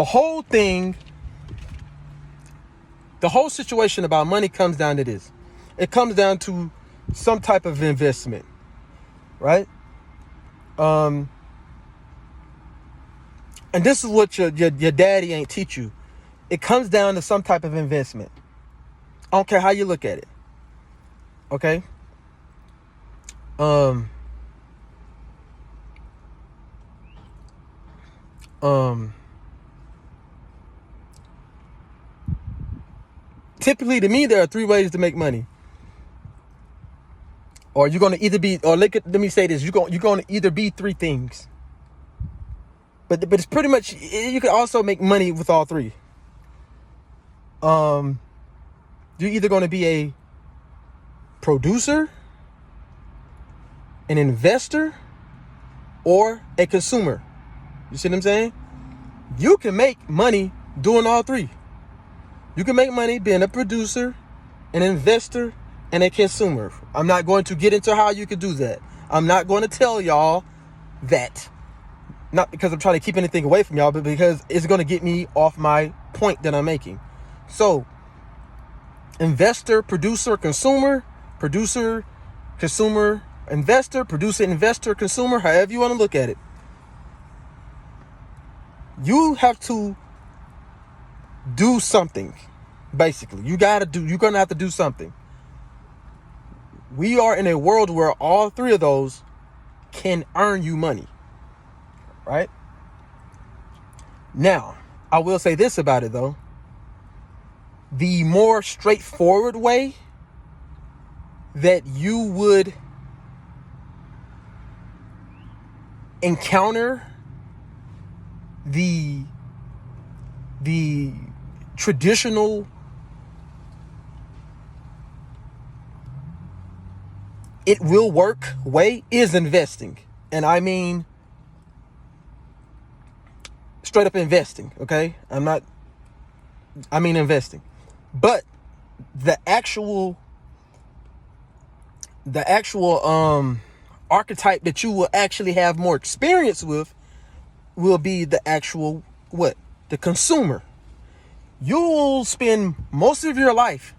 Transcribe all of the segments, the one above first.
the whole thing, the whole situation about money comes down to this. It comes down to some type of investment, right? And this is what your daddy ain't teach you. It comes down to some type of investment. I don't care how you look at it. Okay? Typically, to me, there are three ways to make money. Or you're going to either be, or let me say this, you're going to either be three things. But it's pretty much, you can also make money with all three. You're either going to be a producer, an investor, or a consumer. You see what I'm saying? You can make money doing all three. You can make money being a producer, an investor, and a consumer. I'm not going to get into how you can do that. I'm not going to tell y'all that. Not because I'm trying to keep anything away from y'all, but because it's going to get me off my point that I'm making. So, investor, producer, consumer, investor, producer, investor, consumer, however you want to look at it. You have to do something, basically. You're going to have to do something. We are in a world where all three of those can earn you money, right? Now, I will say this about it, though. The more straightforward way that you would encounter the traditional it will work way is investing. And I mean straight up investing, okay? I mean investing. But the actual archetype that you will actually have more experience with will be the actual what? The consumer. You'll spend most of your life,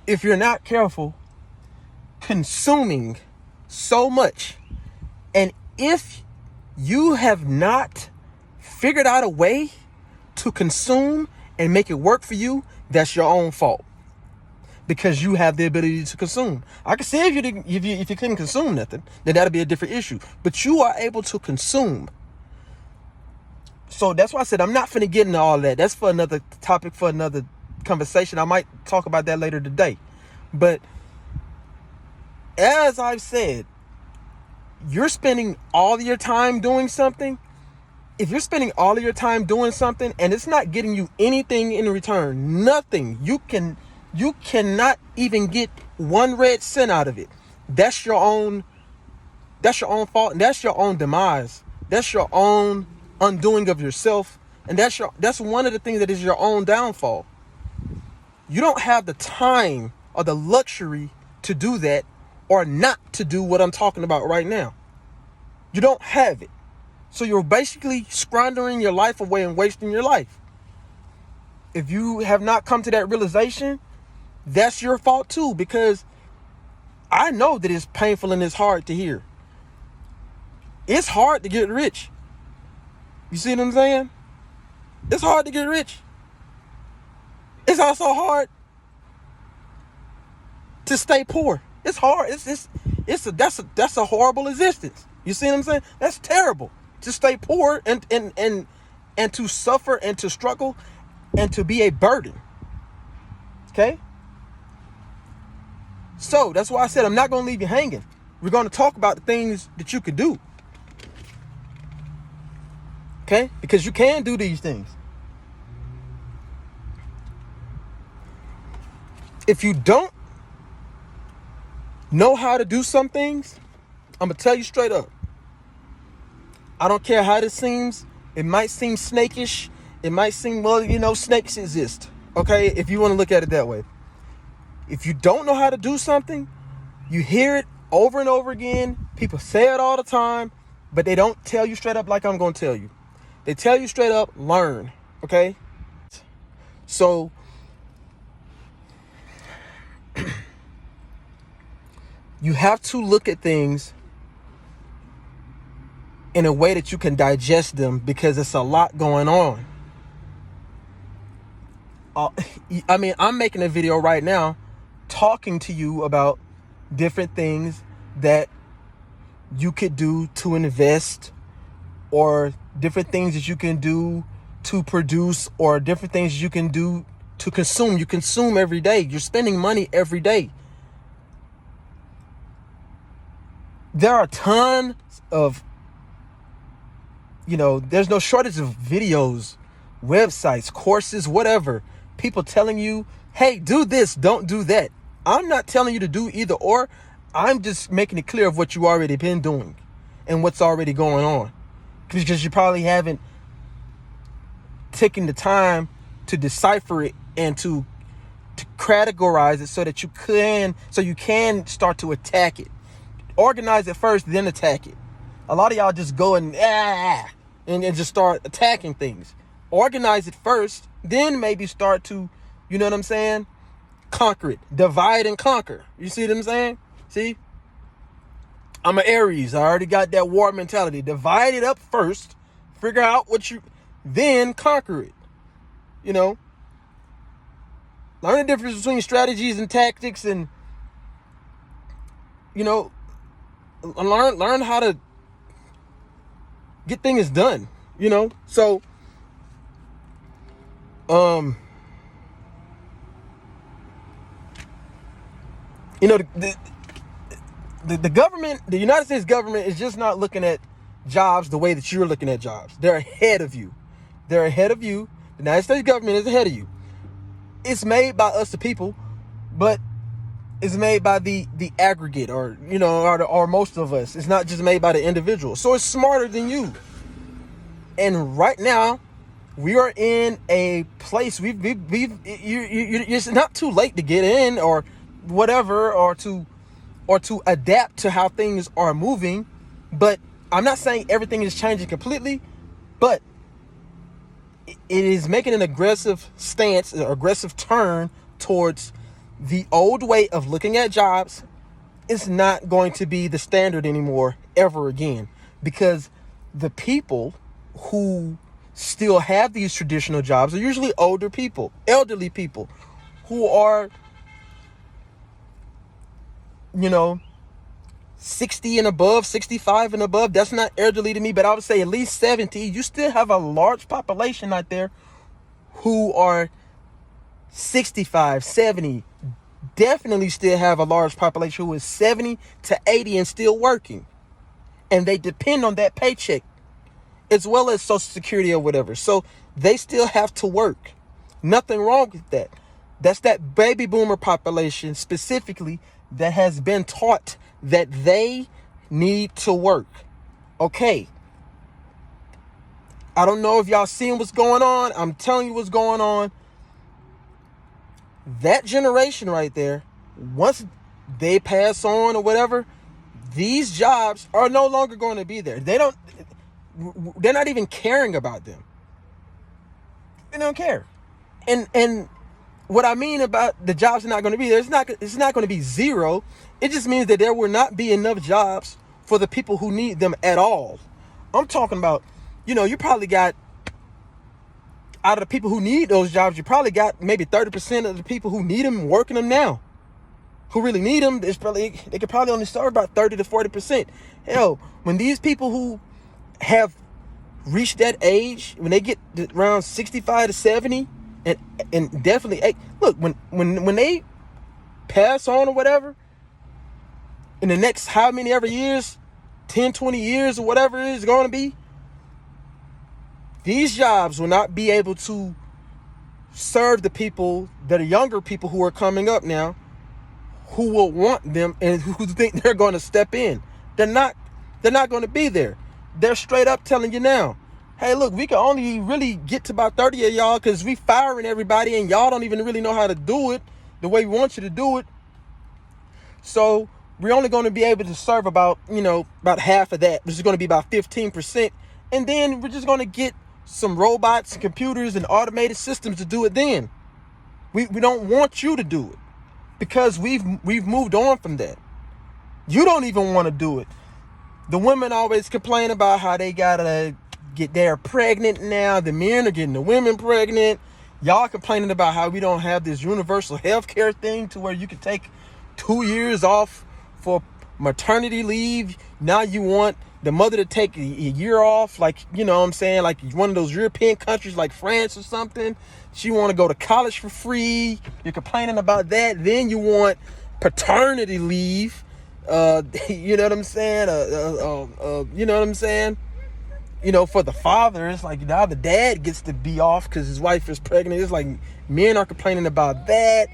if you're not careful, consuming so much. And if you have not figured out a way to consume and make it work for you, that's your own fault. Because you have the ability to consume. I can say if you couldn't consume nothing, then that'd be a different issue. But you are able to consume. So that's why I said I'm not finna get into all that. That's for another topic, for another conversation. I might talk about that later today. But as I've said, you're spending all of your time doing something. If you're spending all of your time doing something and it's not getting you anything in return, nothing, you cannot even get 1 red cent out of it. That's your own fault, and that's your own demise. That's your own undoing of yourself, and that's one of the things that is your own downfall. You don't have the time or the luxury to do that or not to do what I'm talking about right now. You don't have it. So you're basically squandering your life away and wasting your life. If you have not come to that realization, that's your fault too, because I know that it's painful and it's hard to hear. It's hard to get rich. You see what I'm saying? It's hard to get rich. It's also hard to stay poor. It's hard. That's a horrible existence. You see what I'm saying? That's terrible. To stay poor and to suffer and to struggle and to be a burden. Okay? So that's why I said I'm not going to leave you hanging. We're going to talk about the things that you could do. Okay? Because you can do these things. If you don't know how to do some things, I'm going to tell you straight up. I don't care how this seems. It might seem snakish. It might seem, well, snakes exist. Okay? If you want to look at it that way. If you don't know how to do something, you hear it over and over again. People say it all the time, but they don't tell you straight up like I'm going to tell you. They tell you straight up, learn. Okay? So you have to look at things in a way that you can digest them, because it's a lot going on. I mean, I'm making a video right now talking to you about different things that you could do to invest, or different things that you can do to produce, or different things you can do to consume. You consume every day. You're spending money every day. There are tons of, there's no shortage of videos, websites, courses, whatever. People telling you, hey, do this, don't do that. I'm not telling you to do either or. I'm just making it clear of what you already been doing and what's already going on. Because you probably haven't taken the time to decipher it and to categorize it so that you can start to attack it. Organize it first, then attack it. A lot of y'all just go and just start attacking things. Organize it first, then maybe start to, you know what I'm saying? Conquer it. Divide and conquer. You see what I'm saying? See? I'm an Aries. I already got that war mentality. Divide it up first. Figure out then conquer it. Learn the difference between strategies and tactics, and, learn how to get things done, So, the government, the United States government, is just not looking at jobs the way that you're looking at jobs. They're ahead of you. The United States government is ahead of you. It's made by us, the people, but it's made by the aggregate, or most of us. It's not just made by the individual. So it's smarter than you. And right now, we are in a place. It's not too late to get in, or whatever, or to adapt to how things are moving. But I'm not saying everything is changing completely, but it is making an aggressive stance, an aggressive turn towards the old way of looking at jobs. It's not going to be the standard anymore, ever again, because the people who still have these traditional jobs are usually elderly people who are, 60 and above, 65 and above. That's not elderly to me, but I would say at least 70. You still have a large population out there who are 65, 70. Definitely still have a large population who is 70 to 80 and still working. And they depend on that paycheck, as well as Social Security or whatever. So they still have to work. Nothing wrong with that. That's that baby boomer population specifically that has been taught that they need to work. Okay. I don't know if y'all seeing what's going on. I'm telling you what's going on. That generation right there, once they pass on or whatever, these jobs are no longer going to be there. They're not even caring about them. They don't care. And what I mean about the jobs are not going to be there, it's not going to be zero. It just means that there will not be enough jobs for the people who need them at all. I'm talking about, you probably got, out of the people who need those jobs, you probably got maybe 30% of the people who need them working them now. Who really need them, they could probably only serve about 30 to 40%. Hell, when these people who have reached that age, when they get around 65 to 70, and definitely, look, when they pass on or whatever, in the next how many ever years, 10, 20 years or whatever it is going to be, these jobs will not be able to serve the people that are younger people who are coming up now, who will want them and who think they're going to step in. They're not going to be there. They're straight up telling you now, hey, look, we can only really get to about 30 of y'all because we firing everybody and y'all don't even really know how to do it the way we want you to do it. So we're only going to be able to serve about half of that, which is going to be about 15%. And then we're just going to get some robots and computers and automated systems to do it then. We don't want you to do it because we've moved on from that. You don't even want to do it. The women always complain about how they gotta they're pregnant now. The men are getting the women pregnant. Y'all complaining about how we don't have this universal health care thing to where you can take 2 years off for maternity leave. Now you want the mother to take a year off, like, you know what I'm saying, like one of those European countries like France or something. She want to go to college for free. You're complaining about that. Then you want paternity leave. You know what I'm saying? You know what I'm saying? You know, for the father, it's like now the dad gets to be off because his wife is pregnant. It's like men are complaining about that.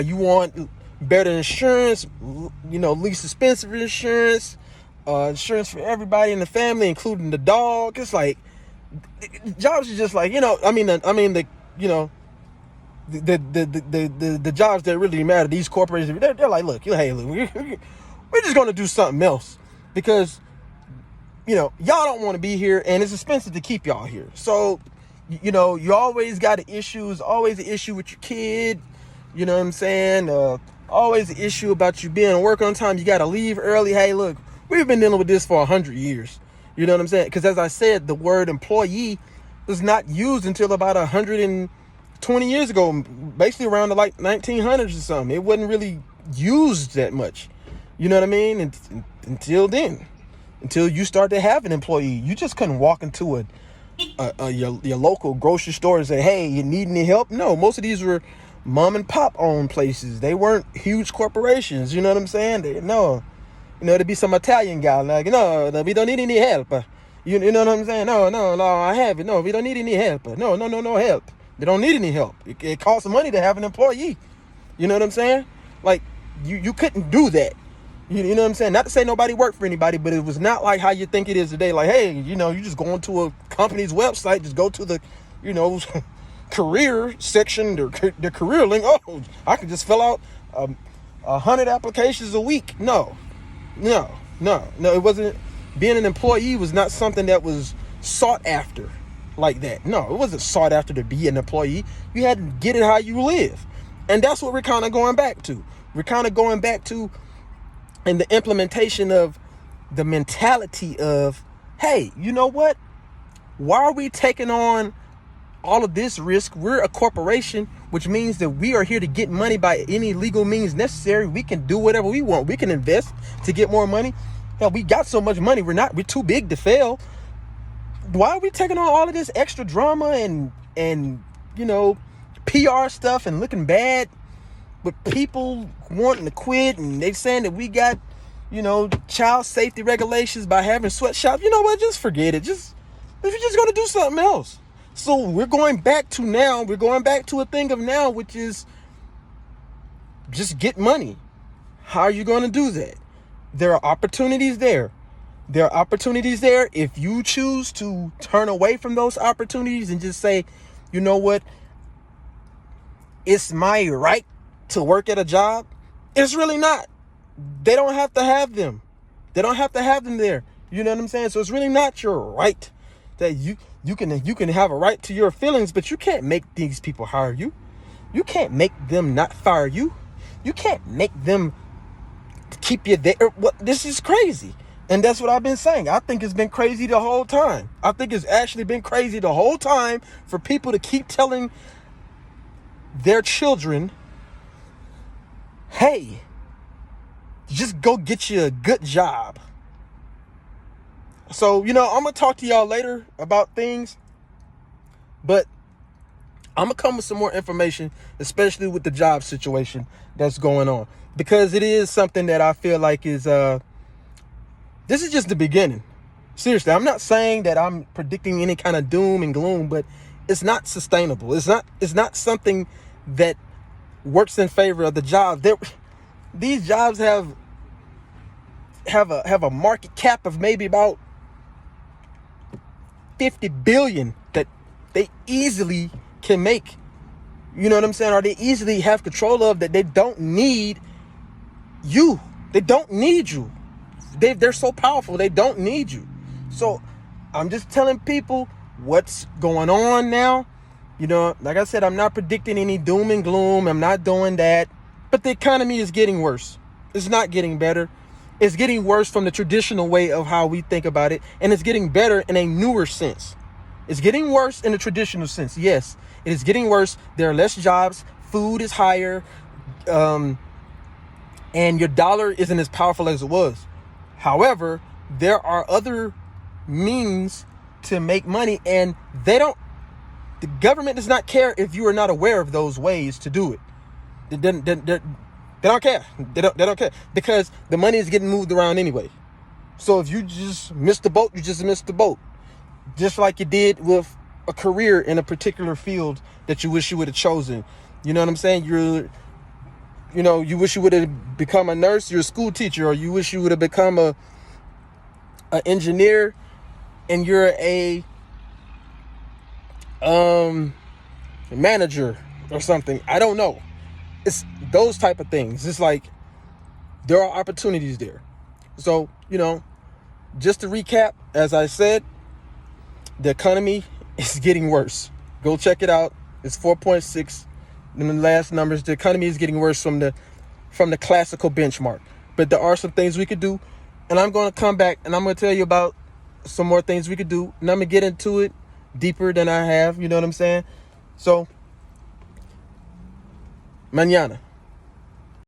You want better insurance, you know, least expensive insurance, insurance for everybody in the family, including the dog. It's like jobs are just like, you know, the jobs that really matter. These corporations, they're like, look, we're just gonna do something else because, you know, y'all don't want to be here and it's expensive to keep y'all here. So, you know, you always got an issue. Always an issue with your kid. You know what I'm saying? Always an issue about you being at work on time. You got to leave early. Hey, look, we've been dealing with this for 100 years. You know what I'm saying? Because as I said, the word employee was not used until about 120 years ago, basically around the like 1900s or something. It wasn't really used that much. You know what I mean? And until then. Until you start to have an employee. You just couldn't walk into your local grocery store and say, hey, you need any help? No, most of these were mom and pop owned places. They weren't huge corporations. You know what I'm saying? There'd be some Italian guy like, no, we don't need any help. You know what I'm saying? No, I have it. No, we don't need any help. No help. They don't need any help. It costs money to have an employee. You know what I'm saying? Like, you couldn't do that. You know what I'm saying? Not to say nobody worked for anybody, but it was not like how you think it is today. Like, hey, you know, you just go into a company's website, just go to the, you know, career section, the career link. Oh, I can just fill out 100 applications a week. No. It wasn't. Being an employee was not something that was sought after like that. No, it wasn't sought after to be an employee. You had to get it how you live. And that's what we're kind of going back to. We're kind of going back to in the implementation of the mentality of, hey, you know what? Why are we taking on all of this risk? We're a corporation, which means that we are here to get money by any legal means necessary. We can do whatever we want. We can invest to get more money. Hell, we got so much money. We're too big to fail. Why are we taking on all of this extra drama and you know, PR stuff and looking bad with people wanting to quit, and they saying that we got, you know, child safety regulations by having sweatshops? You know what? Just forget it. We're just going to do something else. So we're going back to a thing of now, which is just get money. How are you going to do that? There are opportunities there. If you choose to turn away from those opportunities and just say, you know what? It's my right to work at a job. It's really not. They don't have to have them. They don't have to have them there. You know what I'm saying? So it's really not your right. That you can have a right to your feelings, but you can't make these people hire you. You can't make them not fire you. You can't make them keep you there. This is crazy. And that's what I've been saying. I think it's been crazy the whole time. I think it's actually been crazy the whole time for people to keep telling their children, hey, just go get you a good job. So, you know, I'm going to talk to y'all later about things, but I'm going to come with some more information, especially with the job situation that's going on, because it is something that I feel like is, this is just the beginning. Seriously, I'm not saying that I'm predicting any kind of doom and gloom, but it's not sustainable. It's not something that works in favor of the jobs. These jobs have a market cap of maybe about 50 billion that they easily can make. You know what I'm saying? Or they easily have control of, that they don't need you. They don't need you. They're so powerful. They don't need you. So I'm just telling people, what's going on now. You know, like I said, I'm not predicting any doom and gloom. I'm not doing that. But the economy is getting worse. It's not getting better. It's getting worse from the traditional way of how we think about it. And it's getting better in a newer sense. It's getting worse in the traditional sense. Yes, it is getting worse. There are less jobs. Food is higher. And your dollar isn't as powerful as it was. However, there are other means to make money, and the government does not care if you are not aware of those ways to do it. They don't care. They don't care, because the money is getting moved around anyway. So if you just missed the boat, you just missed the boat. Just like you did with a career in a particular field that you wish you would have chosen. You know what I'm saying? You wish you would have become a nurse, you're a school teacher, or you wish you would have become an engineer, and you're a manager or something. I don't know. It's those type of things. It's like there are opportunities there. So, just to recap, as I said, the economy is getting worse. Go check it out. It's 4.6 in the last numbers. The economy is getting worse from the classical benchmark. But there are some things we could do, and I'm going to come back and I'm going to tell you about some more things we could do, and I'm going to get into it deeper than I have. You know what I'm saying? So, mañana.